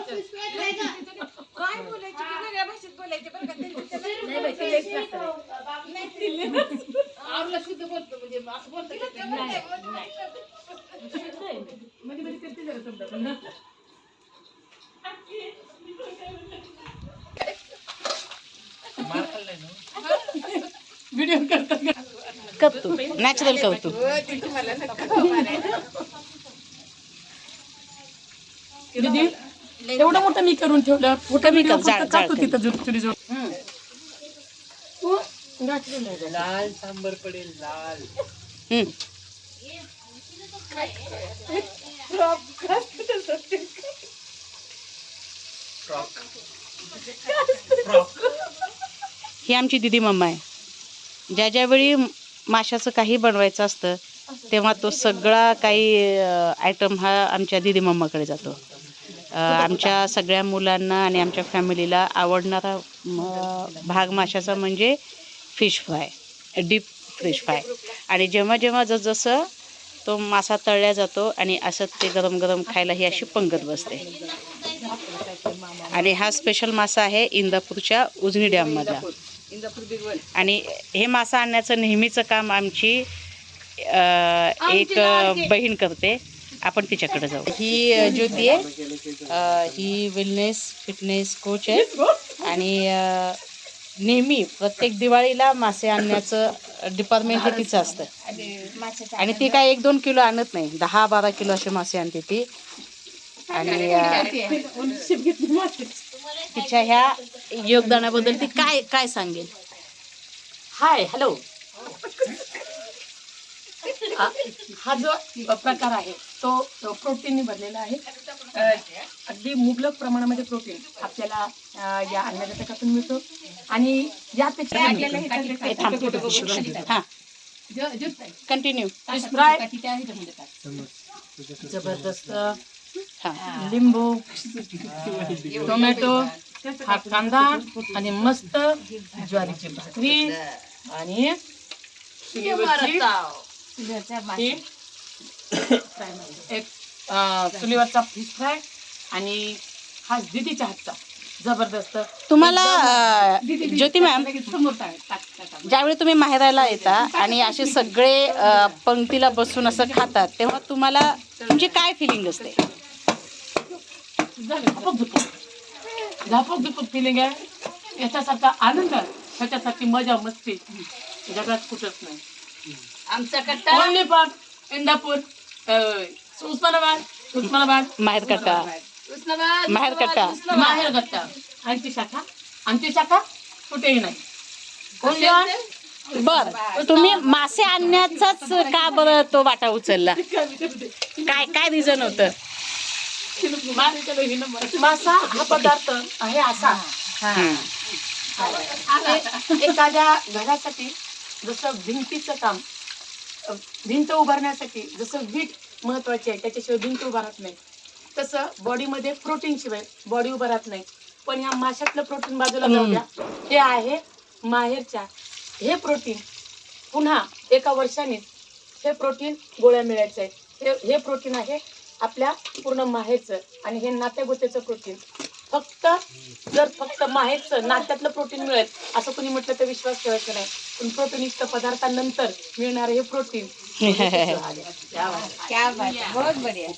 काय बोलायचं वेगळ्या भाषेत बोलायचं बरं का आवडला शुद्ध बोलतो म्हणजे असं बोलतो मध्ये करते जरा तुमचा व्हिडिओ करतात कौतुक नॅचरल कौतुक. दीदी एवढं मोठं मी करून ठेवलं मोठं मी काढतो तिथं चुली जोड लाल सांबर पडेल लाल. ही आमची दिदी मम्मा आहे. ज्या ज्यावेळी माशाचं काही बनवायचं असतं तेव्हा तो सगळा काही आयटम हा आमच्या दिदी मम्माकडे जातो. आमच्या सगळ्या मुलांना आणि आमच्या फॅमिलीला आवडणारा भाग माशाचा म्हणजे fish fry, deep fish fry. आणि जेव्हा जेव्हा जसजसं तो मासा तळला जातो आणि असं ते गरम गरम खायला ही अशी पंगत बसते. आणि हा स्पेशल मासा आहे इंदापूरच्या उजनी डॅममधला. आणि हे मासा आणण्याचं नेहमीचं काम आमची एक बहीण करते. आपण तिच्याकडे जाऊ. ही ज्योती आहे, ही वेलनेस फिटनेस कोच आहे. आणि नेहमी प्रत्येक दिवाळीला मासे आणण्याचं डिपार्टमेंट हे तिचं असतं. आणि ती काय 1-2 किलो आणत नाही, 10-12 किलो असे मासे आणते ती. आणि तिच्या ह्या योगदानाबद्दल ती काय काय सांगेल. Hi hello. हा जो प्रकार आहे तो प्रोटीनने भरलेला आहे. अगदी मुबलक प्रमाणामध्ये प्रोटीन आपल्याला या अन्नदात्यातून मिळतो. आणि यापेक्षा कंटिन्यू. जबरदस्त लिंबू टोमॅटो हा कांदा आणि मस्त ज्वारीची भाकरी आणि एक चुलीवरचा फिश फ्राय आणि हा दिदीच्या हातचा जबरदस्त. तुम्हाला ज्योती मॅम, ज्यावेळी तुम्ही माहेराला येता आणि असे सगळे पंक्तीला बसून असं खातात तेव्हा तुम्हाला तुमची काय फिलिंग असते. झापक झुपक फिलिंग आहे. याच्यासारखा आनंद, ह्याच्यासारखी मजा मस्ती जगात कुठंच नाही. आमचा कट्टा ओनली फॉर इंदापूर, उस्मानाबाद माहेरकट्टा. उस्मानाबाद माहेरकट्टा. माहेरकट्टा. आमची शाखा कुठेही नाही. Only on. बर, तुम्ही मासे आणण्याचाच का बरं तो वाटा उचलला, काय काय रिझन होतं. मासा हा पदार्थ आहे असा एखाद्या घरासाठी जसं भिंतीचं काम, भिंत उभारण्यासाठी जसं वीट महत्वाची आहे त्याच्याशिवाय भिंत उभारत नाही, तसं बॉडीमध्ये प्रोटीन शिवाय बॉडी उभारत नाही. पण ह्या माशातलं प्रोटीन बाजूला जाऊ द्या, हे आहे माहेरच्या. हे प्रोटीन पुन्हा एका वर्षाने हे प्रोटीन गोळ्या मिळायचं आहे. हे प्रोटीन आहे आपल्या पूर्ण माहेरचं. आणि हे नात्यागोत्याचं प्रोटीन. फक्त माहेरचं नात्यातलं प्रोटीन मिळेल असं कोणी म्हटलं तर विश्वास ठेवायचा नाही. पण प्रोटीनयुक्त पदार्थांनंतर मिळणारे हे प्रोटीन क्या बात, बहुत बढ़िया.